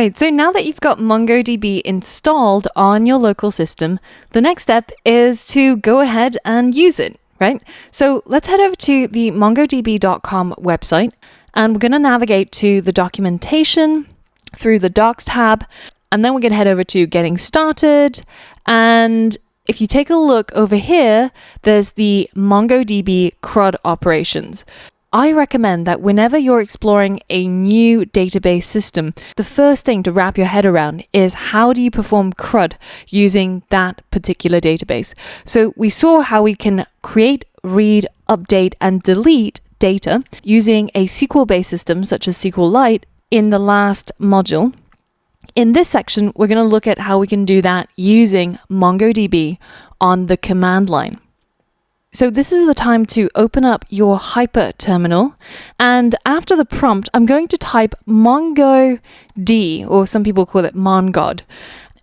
Right, so now that you've got MongoDB installed on your local system, the next step is to go ahead and use it, right? So let's head over to the mongodb.com website, and we're going to navigate to the documentation through the Docs tab, and then we're going to head over to Getting Started. And if you take a look over here, there's the MongoDB CRUD operations. I recommend that whenever you're exploring a new database system, the first thing to wrap your head around is how do you perform CRUD using that particular database. So we saw how we can create, read, update, and delete data using a SQL-based system such as SQLite in the last module. In this section, we're going to look at how we can do that using MongoDB on the command line. So this is the time to open up your Hyper terminal, and after the prompt, I'm going to type MongoD, or some people call it MonGod,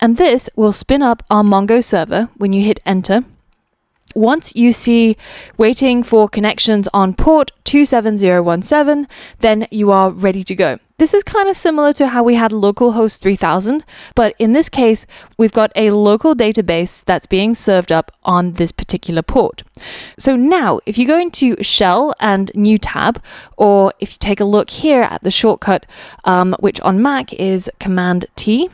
and this will spin up our Mongo server when you hit enter. Once you see waiting for connections on port 27017, then you are ready to go. This is kind of similar to how we had localhost 3000, but in this case, we've got a local database that's being served up on this particular port. So now, if you go into Shell and New tab, or if you take a look here at the shortcut, which on Mac is Command T,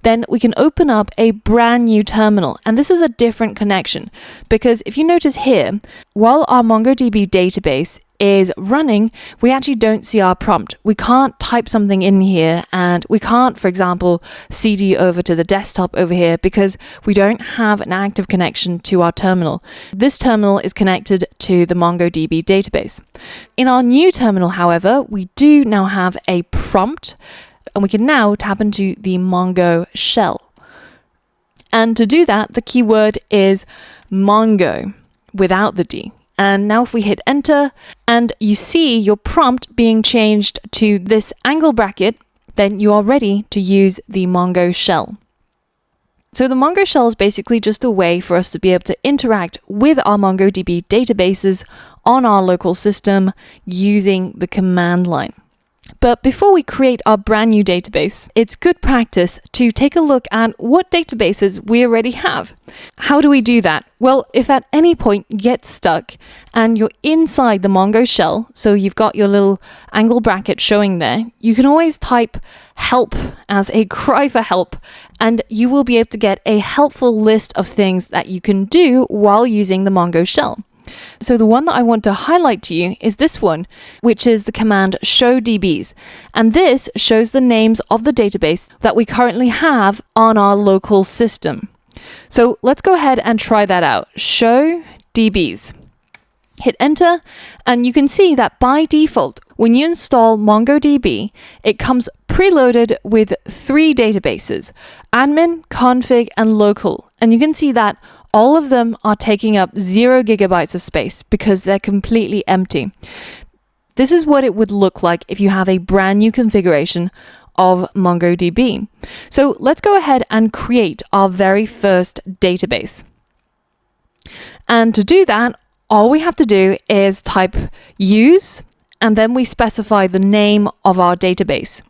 then we can open up a brand new terminal. And this is a different connection because if you notice here, while our MongoDB database is running, we actually don't see our prompt. We can't type something in here, and we can't, for example, CD over to the desktop over here because we don't have an active connection to our terminal. This terminal is connected to the MongoDB database. In our new terminal, however, we do now have a prompt, and we can now tap into the Mongo shell. And to do that, the keyword is Mongo without the D. And now if we hit enter and you see your prompt being changed to this angle bracket, then you are ready to use the Mongo shell. So the Mongo shell is basically just a way for us to be able to interact with our MongoDB databases on our local system using the command line. But before we create our brand new database, it's good practice to take a look at what databases we already have. How do we do that? Well, if at any point you get stuck and you're inside the Mongo shell, so you've got your little angle bracket showing there, you can always type help as a cry for help, and you will be able to get a helpful list of things that you can do while using the Mongo shell. So the one that I want to highlight to you is this one, which is the command show DBs. And this shows the names of the database that we currently have on our local system. So let's go ahead and try that out. Show DBs. Hit enter, and you can see that by default, when you install MongoDB, it comes preloaded with 3 databases: admin, config, and local. And you can see that all of them are taking up 0 gigabytes of space because they're completely empty. This is what it would look like if you have a brand new configuration of MongoDB. So let's go ahead and create our very first database. And to do that, all we have to do is type use, and then we specify the name of our database.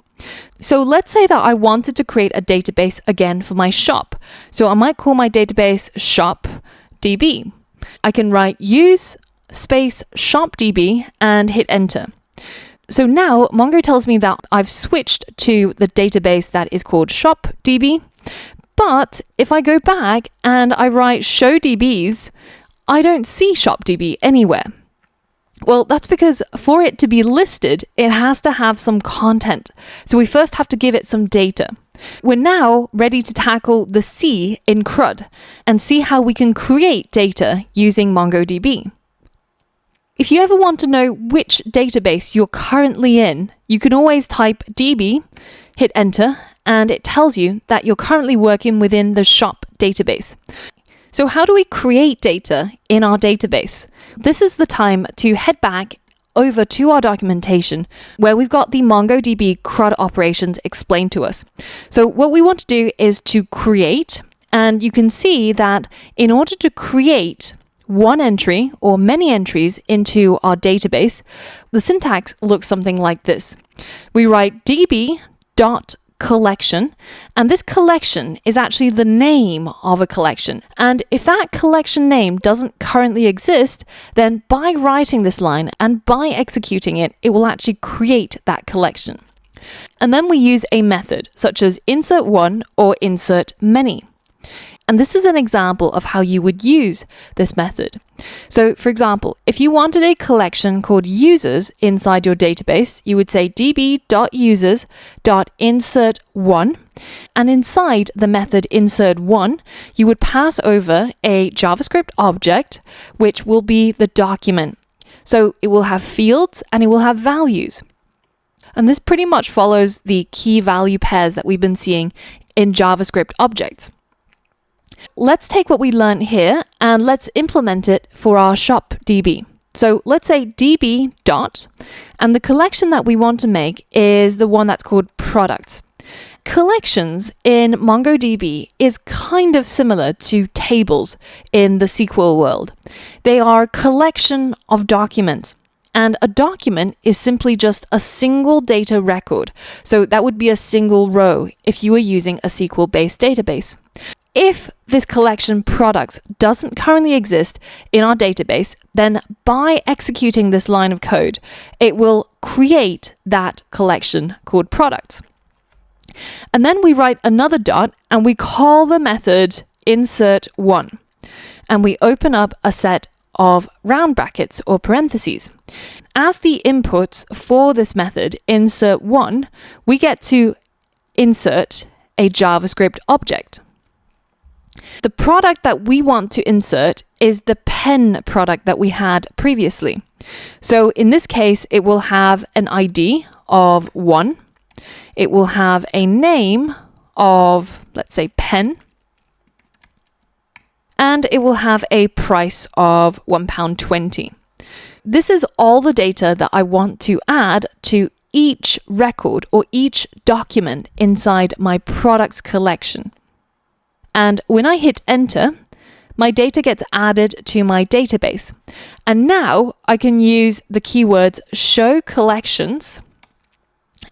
So let's say that I wanted to create a database again for my shop. So I might call my database shopDB. I can write use space shopDB and hit enter. So now Mongo tells me that I've switched to the database that is called shopDB. But if I go back and I write show DBs, I don't see shopDB anywhere. Well, that's because for it to be listed, it has to have some content. So we first have to give it some data. We're now ready to tackle the C in CRUD and see how we can create data using MongoDB. If you ever want to know which database you're currently in, you can always type DB, hit enter, and it tells you that you're currently working within the shop database. So how do we create data in our database? This is the time to head back over to our documentation where we've got the MongoDB CRUD operations explained to us. So what we want to do is to create, and you can see that in order to create one entry or many entries into our database, the syntax looks something like this. We write db.create collection, and this collection is actually the name of a collection. And if that collection name doesn't currently exist, then by writing this line and by executing it, it will actually create that collection. And then we use a method such as insertOne or insertMany. And this is an example of how you would use this method. So for example, if you wanted a collection called users inside your database, you would say db.users.insertOne, and inside the method insertOne, you would pass over a JavaScript object, which will be the document. So it will have fields and it will have values. And this pretty much follows the key value pairs that we've been seeing in JavaScript objects. Let's take what we learned here and let's implement it for our shop DB. So let's say db dot, and the collection that we want to make is the one that's called products. Collections in MongoDB is kind of similar to tables in the SQL world. They are a collection of documents. And a document is simply just a single data record. So that would be a single row if you were using a SQL-based database. If this collection products doesn't currently exist in our database, then by executing this line of code, it will create that collection called products. And then we write another dot and we call the method insertOne. And we open up a set of round brackets or parentheses. As the inputs for this method insertOne, we get to insert a JavaScript object. The product that we want to insert is the pen product that we had previously. So in this case, it will have an ID of 1. It will have a name of, let's say, pen. And it will have a price of £1.20. This is all the data that I want to add to each record or each document inside my products collection. And when I hit enter, my data gets added to my database. And now I can use the keywords show collections,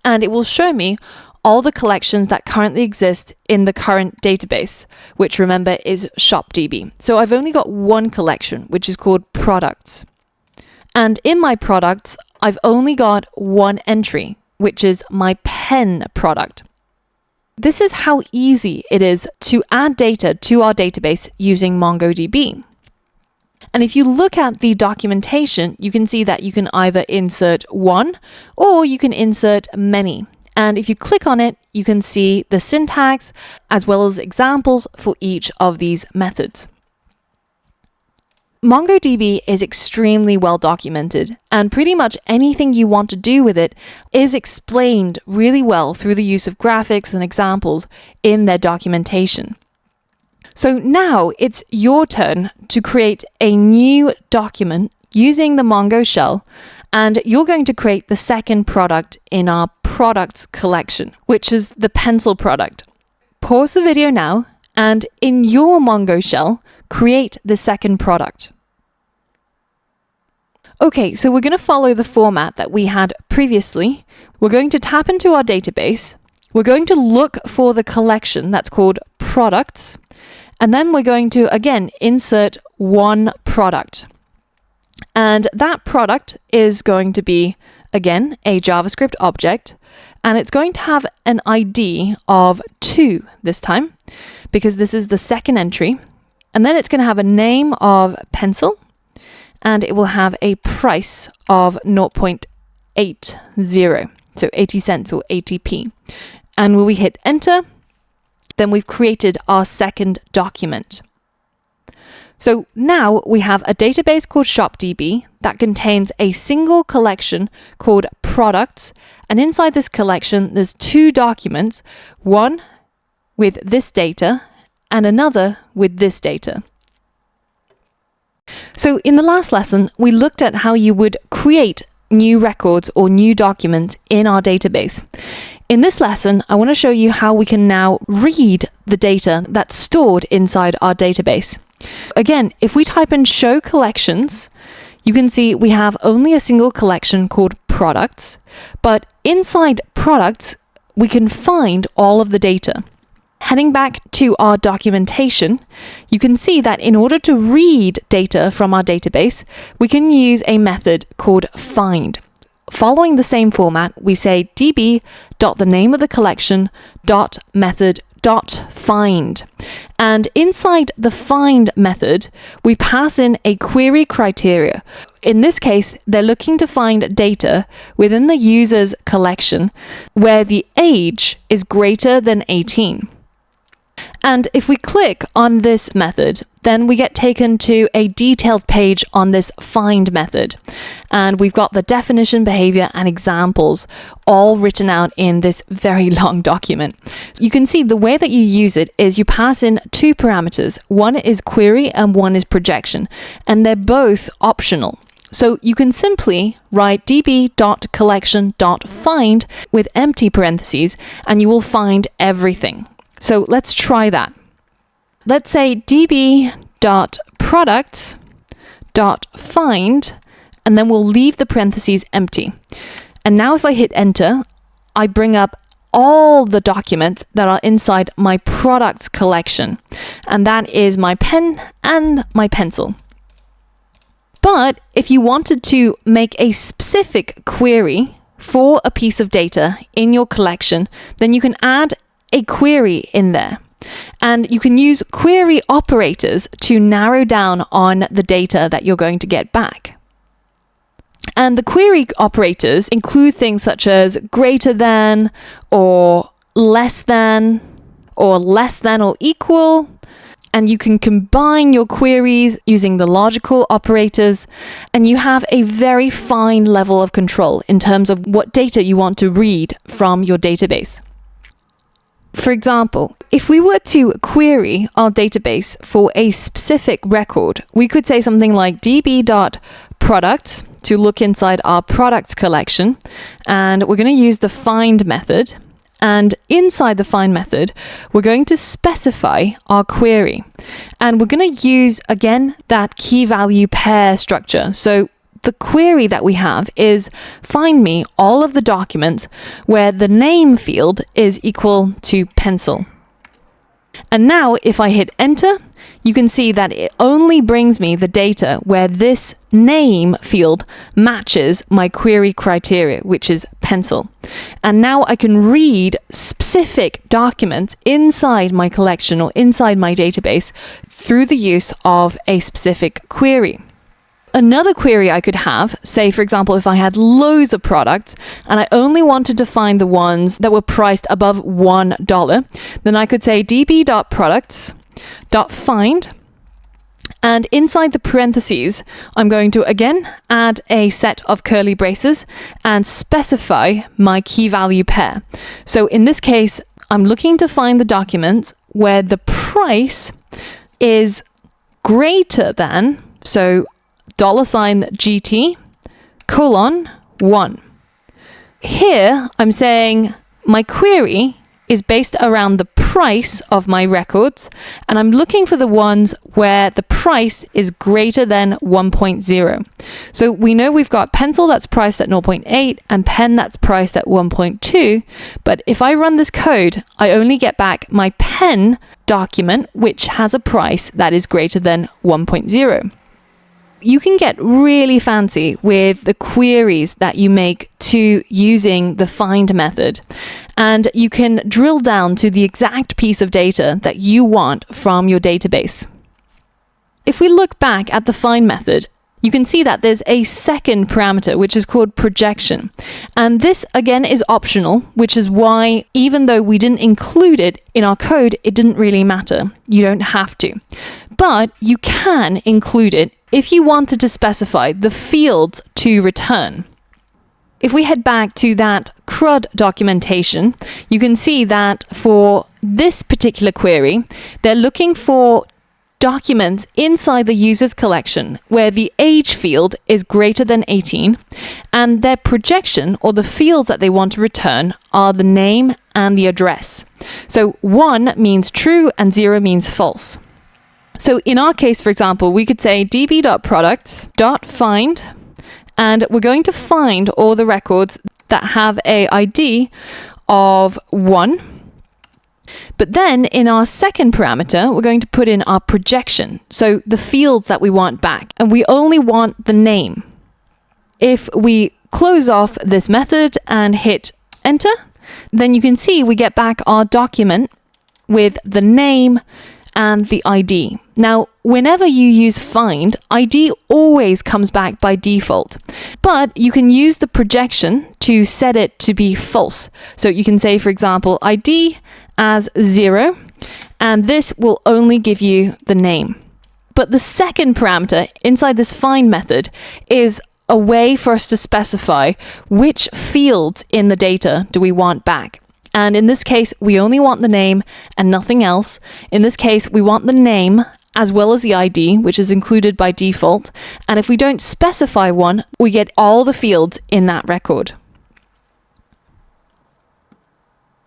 and it will show me all the collections that currently exist in the current database, which remember is shopDB. So I've only got one collection, which is called products. And in my products, I've only got one entry, which is my pen product. This is how easy it is to add data to our database using MongoDB. And if you look at the documentation, you can see that you can either insert one or you can insert many. And if you click on it, you can see the syntax as well as examples for each of these methods. MongoDB is extremely well documented, and pretty much anything you want to do with it is explained really well through the use of graphics and examples in their documentation. So now it's your turn to create a new document using the Mongo shell, and you're going to create the second product in our products collection, which is the pencil product. Pause the video now, and in your Mongo shell, create the second product. Okay, so we're going to follow the format that we had previously. We're going to tap into our database. We're going to look for the collection that's called products. And then we're going to, again, insert one product. And that product is going to be, again, a JavaScript object. And it's going to have an ID of 2 this time, because this is the second entry. And then it's going to have a name of pencil. And it will have a price of 0.80, so 80 cents or 80p. And when we hit enter, then we've created our second document. So now we have a database called shopDB that contains a single collection called products. And inside this collection, there's 2 documents, one with this data and another with this data. So in the last lesson, we looked at how you would create new records or new documents in our database. In this lesson, I want to show you how we can now read the data that's stored inside our database. Again, if we type in show collections, you can see we have only a single collection called products, but inside products, we can find all of the data. Heading back to our documentation, you can see that in order to read data from our database, we can use a method called find. Following the same format, we say db.thename of the collection .method .find. And inside the find method, we pass in a query criteria. In this case, they're looking to find data within the user's collection where the age is greater than 18. And if we click on this method, then we get taken to a detailed page on this find method. And we've got the definition, behavior, and examples all written out in this very long document. You can see the way that you use it is you pass in two parameters. One is query and one is projection, and they're both optional. So you can simply write db.collection.find with empty parentheses, and you will find everything. So let's try that. Let's say db.products.find, and then we'll leave the parentheses empty. And now if I hit enter, I bring up all the documents that are inside my products collection. And that is my pen and my pencil. But if you wanted to make a specific query for a piece of data in your collection, then you can add a query in there. And you can use query operators to narrow down on the data that you're going to get back. And the query operators include things such as greater than, or less than or equal. And you can combine your queries using the logical operators, and you have a very fine level of control in terms of what data you want to read from your database. For example, if we were to query our database for a specific record, we could say something like db.products to look inside our products collection, and we're going to use the find method. And inside the find method, we're going to specify our query. And we're going to use, again, that key value pair structure. So the query that we have is find me all of the documents where the name field is equal to pencil. And now if I hit enter, you can see that it only brings me the data where this name field matches my query criteria, which is pencil. And now I can read specific documents inside my collection or inside my database through the use of a specific query. Another query I could have, say for example, if I had loads of products and I only wanted to find the ones that were priced above $1, then I could say db.products.find, and inside the parentheses, I'm going to again add a set of curly braces and specify my key value pair. So in this case, I'm looking to find the documents where the price is greater than, so $GT:1. Here, I'm saying my query is based around the price of my records, and I'm looking for the ones where the price is greater than 1.0. So we know we've got pencil that's priced at 0.8 and pen that's priced at 1.2, but if I run this code, I only get back my pen document, which has a price that is greater than 1.0. You can get really fancy with the queries that you make to using the find method, and you can drill down to the exact piece of data that you want from your database. If we look back at the find method, you can see that there's a second parameter which is called projection. And this again is optional, which is why even though we didn't include it in our code, it didn't really matter. You don't have to. But you can include it if you wanted to specify the fields to return. If we head back to that CRUD documentation, you can see that for this particular query, they're looking for documents inside the user's collection where the age field is greater than 18, and their projection, or the fields that they want to return, are the name and the address. So 1 means true and 0 means false. So in our case, for example, we could say db.products.find, and we're going to find all the records that have a ID of 1. But then in our second parameter, we're going to put in our projection, so the fields that we want back, and we only want the name. If we close off this method and hit enter, then you can see we get back our document with the name and the ID. Now, whenever you use find, ID always comes back by default, but you can use the projection to set it to be false. So you can say, for example, ID as 0, and this will only give you the name. But the second parameter inside this find method is a way for us to specify which fields in the data do we want back. And in this case, we only want the name and nothing else. In this case, we want the name as well as the ID, which is included by default. And if we don't specify one, we get all the fields in that record.